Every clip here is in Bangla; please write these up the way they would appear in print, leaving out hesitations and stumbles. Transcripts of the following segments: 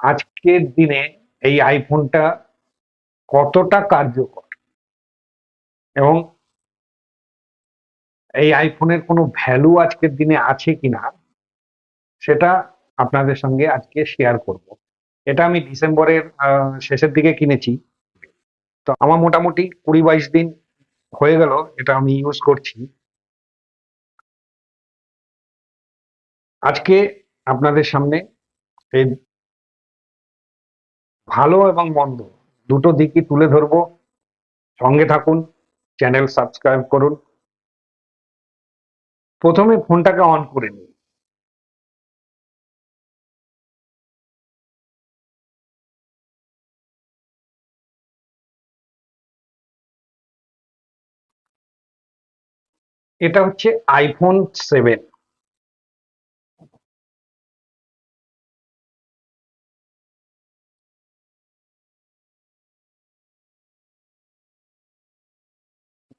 আজকের দিনে এই আইফোনটা কতটা কার্যকর এবং এই আইফোনের কোনো ভ্যালু আজকের দিনে আছে কিনা সেটা আপনাদের সঙ্গে আজকে শেয়ার করব। এটা আমি ডিসেম্বরের শেষের দিকে কিনেছি। তো আমার মোটামুটি 20-22 দিন হয়ে গেল এটা আমি ইউজ করছি। আজকে আপনাদের সামনে এই ভালো এবং মন্দ দুটো দিকই তুলে ধরবো। সঙ্গে থাকুন, চ্যানেল সাবস্ক্রাইব করুন। প্রথমে ফোনটাকে অন করে নিই। এটা হচ্ছে আইফোন 7।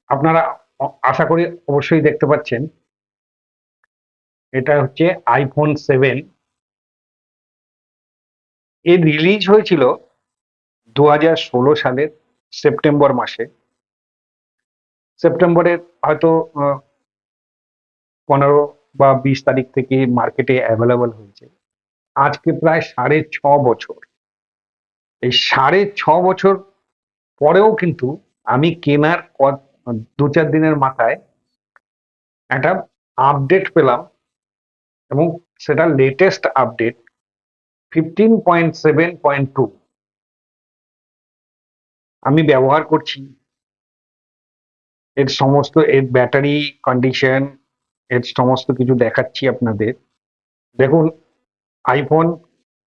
আপনারা আশা করি অবশ্যই দেখতে পাচ্ছেন, এটা হচ্ছে আইফোন 7। এর রিলিজ হয়েছিল 2016 সালের সেপ্টেম্বর মাসে। সেপ্টেম্বরের হয়তো 15 বা 20 তারিখ থেকে মার্কেটে অ্যাভেলেবল হয়েছে। আজকে প্রায় 6.5 বছর। এই 6.5 বছর পরেও কিন্তু আমি কেনার 2-4 দিনের মাথায় একটা আপডেট পেলাম, এবং সেটা লেটেস্ট আপডেট 15.7.2 আমি ব্যবহার করছি। এর সমস্ত এর ব্যাটারি কন্ডিশন, এর সমস্ত কিছু দেখাচ্ছি আপনাদের। দেখুন, আইফোন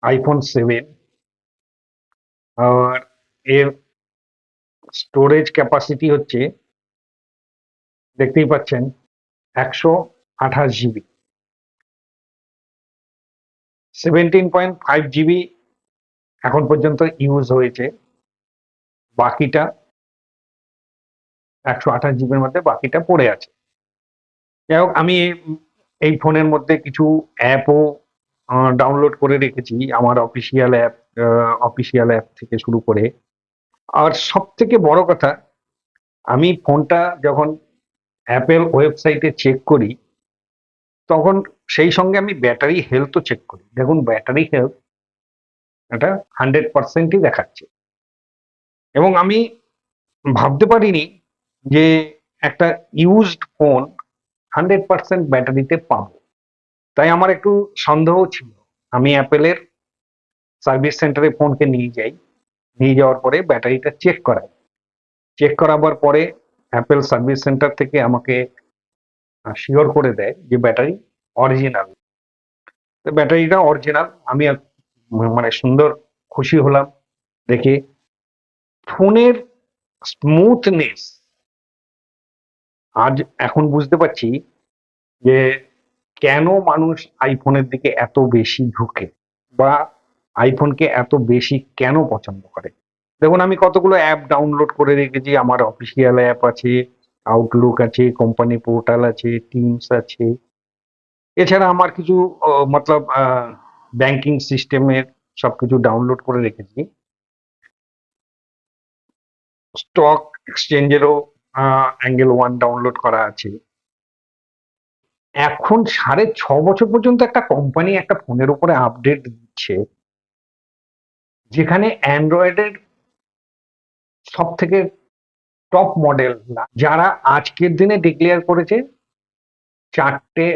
আইফোন 7, আর এর স্টোরেজ ক্যাপাসিটি হচ্ছে, দেখতেই পাচ্ছেন, 128 জিবি। 17.5 জিবি এখন পর্যন্ত ইউজ হয়েছে। বাকিটা 128 জিবির মধ্যে বাকিটা পড়ে আছে। যাই হোক, আমি এই ফোনের মধ্যে কিছু অ্যাপও ডাউনলোড করে রেখেছি। আমার অফিসিয়াল অ্যাপ থেকে শুরু করে। আর সব থেকে বড় কথা, আমি ফোনটা যখন অ্যাপেল ওয়েবসাইটে চেক করি, তখন সেই সঙ্গে আমি ব্যাটারি হেলথও চেক করি। দেখুন, ব্যাটারি হেলথ এটা 100%ই দেখাচ্ছে। এবং আমি ভাবতে পারিনি যে একটা ইউজড ফোন 100% ব্যাটারিতে পাবো। তাই আমার একটু সন্দেহ ছিল। আমি অ্যাপেলের সার্ভিস সেন্টারে ফোনকে নিয়ে যাই। নিয়ে যাওয়ার পরে ব্যাটারিটা চেক করাই। চেক করাবার পরে অ্যাপেল সার্ভিস সেন্টার থেকে আমাকে শিওর করে দেয় যে ব্যাটারি অরিজিনাল। তো ব্যাটারিটা অরিজিনাল। আমি মানে সুন্দর খুশি হলাম দেখে। ফোনের স্মুথনেস আজ এখন বুঝতে পারছি যে কেন মানুষ আইফোনের দিকে এত বেশি ঝুঁকে, বা আইফোনকে এত বেশি কেন পছন্দ করে। দেখুন, আমি কতগুলো অ্যাপ ডাউনলোড করে রেখেছি। আমার অফিসিয়াল অ্যাপ আছে, আউটলুক আছে, কোম্পানি পোর্টাল আছে, টিমস আছে। এছাড়া আমার কিছু মতলব ব্যাংকিং সিস্টেমের সবকিছু ডাউনলোড করে রেখেছি। স্টক এক্সচেঞ্জেরও অ্যাঙ্গেল 1 ডাউনলোড করা আছে। এখন 6.5 বছর পর্যন্ত একটা কোম্পানি একটা ফোনের উপরে আপডেট দিচ্ছে, যেখানে অ্যান্ড্রয়েডের সব থেকে টপ মডেল যারা আজকের দিনে ডিক্লেয়ার করেছে 4টে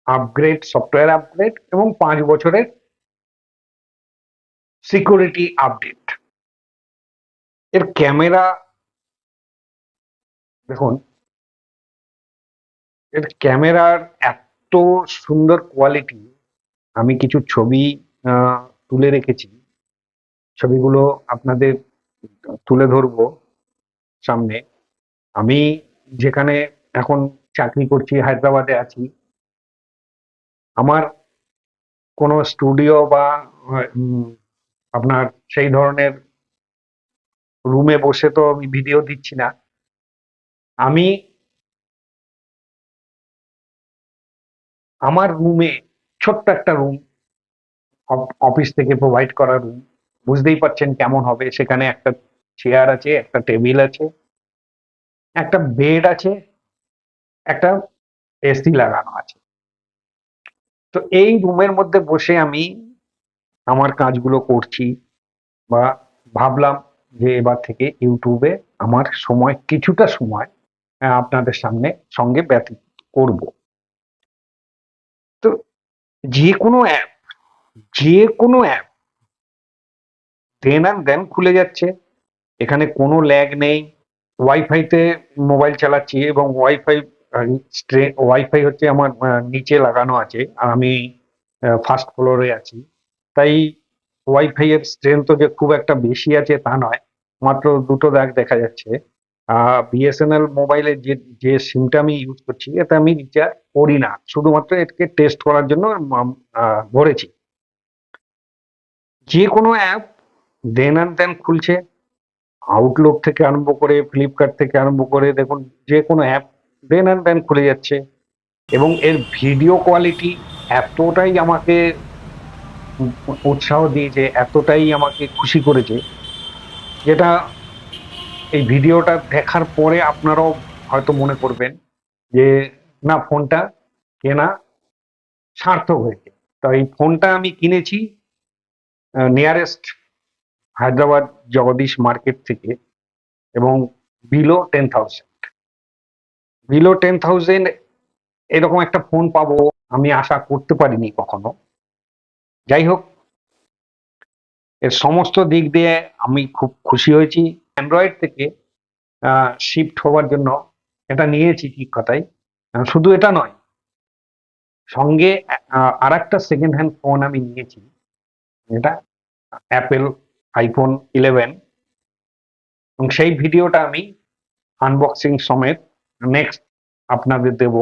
আপগ্রেড, সফটওয়্যার আপগ্রেড এবং 5 বছরের সিকিউরিটি আপডেট। এর ক্যামেরা দেখুন, এর ক্যামেরার এত সুন্দর কোয়ালিটি। আমি কিছু ছবি তুলে রেখেছি। ছবিগুলো আপনাদের তুলে ধরবো সামনে। আমি যেখানে এখন চাকরি করছি, হায়দ্রাবাদে আছি। আমার কোনো স্টুডিও বা আপনার সেই ধরনের রুমে বসে তো আমি ভিডিও দিচ্ছি না। আমি আমার রুমে, ছোট্ট একটা রুম, অফিস থেকে প্রোভাইড করা রুম, বুঝতেই পারছেন কেমন হবে। সেখানে একটা চেয়ার আছে, একটা টেবিল আছে, একটা বেড আছে, একটা এসি লাগানো আছে। তো এই রুমের মধ্যে বসে আমি আমার কাজগুলো করছি, বা ভাবলাম যে এবার থেকে ইউটিউবে আমার সময়, কিছুটা সময় আপনাদের সঙ্গে ব্যতীত করব। তো যে কোনো অ্যাপ, যে কোনো অ্যাপ দেন আর দেন খুলে যাচ্ছে। এখানে কোনো ল্যাগ নেই। ওয়াইফাইতে মোবাইল চালাচ্ছি, এবং ওয়াইফাই হচ্ছে আমার নিচে লাগানো আছে, আর আমি ফার্স্ট ফ্লোরে আছি। তাই ওয়াইফাই এর স্ট্রেংথ যে খুব একটা বেশি আছে তা নয়, মাত্র দুটো দাগ দেখা যাচ্ছে। বিএসএনএল মোবাইলের যে সিমটা আমি ইউজ করছি, এতে আমি রিচার্জ করি না, শুধুমাত্র এটাকে টেস্ট করার জন্য ভরেছি। যে কোনো অ্যাপ দেন আর দেন খুলছে, আউটলুক থেকে আরম্ভ করে, ফ্লিপকার্ট থেকে আরম্ভ করে, দেখুন যে কোনো অ্যাপ দেন আর দেন খুলে যাচ্ছে। এবং এর ভিডিও কোয়ালিটি এতটাই আমাকে উৎসাহ দিয়েছে, এতটাই আমাকে খুশি করেছে, যেটা এই ভিডিওটা দেখার পরে আপনারাও হয়তো মনে করবেন যে না, ফোনটা কেনা সার্থক হয়েছে। তো এই ফোনটা আমি কিনেছি নিয়ারেস্ট হায়দ্রাবাদ জগদীশ মার্কেট থেকে, এবং বিলো 10,000 এরকম একটা ফোন পাবো আমি আশা করতে পারিনি কখনো। যাই হোক, এর সমস্ত দিক দিয়ে আমি খুব খুশি হয়েছি। অ্যান্ড্রয়েড থেকে শিফট হওয়ার জন্য এটা নিয়েছি, ঠিক কথাই। শুধু এটা নয়, সঙ্গে আর একটা সেকেন্ড হ্যান্ড ফোন আমি নিয়েছি, এটা অ্যাপেল iPhone 11, এবং সেই ভিডিওটা আমি আনবক্সিং সমেত নেক্সট আপনাদের দেব।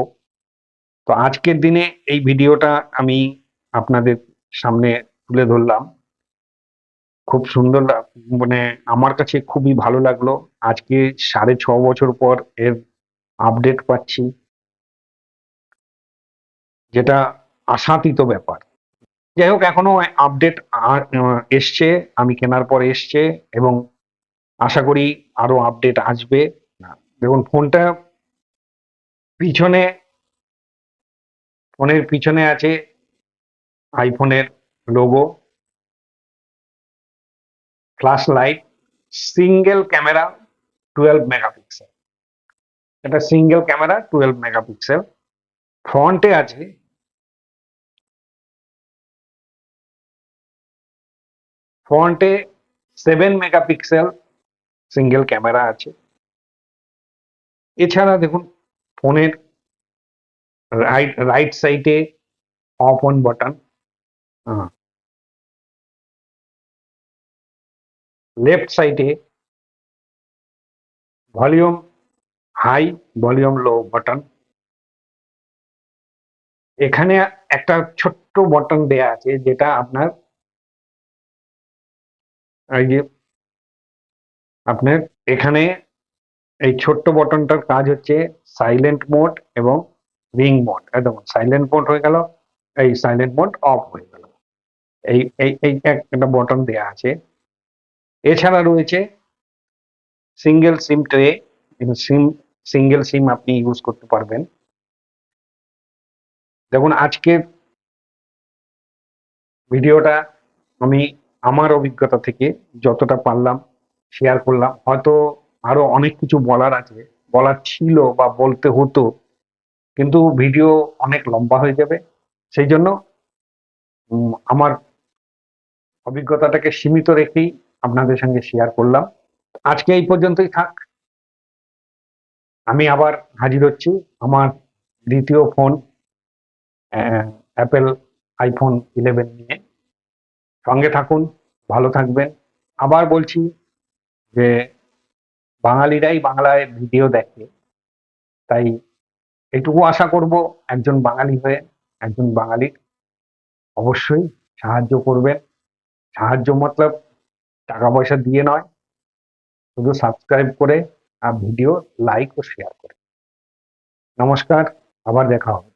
তো আজকের দিনে এই ভিডিওটা আমি আপনাদের সামনে তুলে ধরলাম। খুব সুন্দর মানে আমার কাছে খুবই ভালো লাগলো। আজকে 6.5 বছর পর এর আপডেট পাচ্ছি, যেটা আশাতীত ব্যাপার। যাই হোক, এখনো আপডেট এসছে, আমি কেনার পর এসছে, এবং আশা করি আরো আপডেট আসবে। দেখুন ফোনটা পিছনে, ফোনের পিছনে আছে আইফোনের logo, flash light, single camera 12 megapixel. এটা সিঙ্গেল ক্যামেরা 12 মেগাপিক্সেল। ফ্রন্টে আছে ফ্রন্টে 7 মেগাপিক্সেল সিঙ্গেল ক্যামেরা আছে। এছাড়া দেখুন ফোনের রাইট সাইডে অফ অন বাটন, লেফট সাইডে ভলিউম হাই, ভলিউম লো বাটন। এখানে একটা ছোট্ট বাটন দেয়া আছে, যেটা আপনার এই যে আপনার এখানে এই ছোট্ট বাটনটার কাজ হচ্ছে সাইলেন্ট মোড এবং রিং মোড। একদম সাইলেন্ট মোড হয়ে গেল, এই সাইলেন্ট মোড অফ হয়ে গেল। এই এই এই একটা বাটন দেয়া আছে। এছাড়া রয়েছে সিঙ্গেল সিম ট্রে, সিঙ্গেল সিম আপনি ইউজ করতে পারবেন। দেখুন আজকের ভিডিওটা আমি আমার অভিজ্ঞতা থেকে যতটা পারলাম শেয়ার করলাম। হয়তো আরো অনেক কিছু বলার আছে, বলার ছিল বা বলতে হতো, কিন্তু ভিডিও অনেক লম্বা হয়ে যাবে। সেই জন্য আমার অভিজ্ঞতাটাকে সীমিত রেখেই আপনাদের সঙ্গে শেয়ার করলাম। আজকে এই পর্যন্তই থাক। আমি আবার হাজির হচ্ছি আমার দ্বিতীয় ফোন, অ্যাপেল iPhone 11 নিয়ে। সঙ্গে থাকুন, ভালো থাকবেন। আবার বলছি যে বাঙালিরাই বাংলায় ভিডিও দেখে, তাই এটুকু আশা করব একজন বাঙালি হয়ে একজন বাঙালির অবশ্যই সাহায্য করবেন। সাহায্য মতলব টাকা পয়সা দিয়ে নয়, শুধু সাবস্ক্রাইব করে আর ভিডিও লাইক ও শেয়ার করে। নমস্কার, আবার দেখা হবে।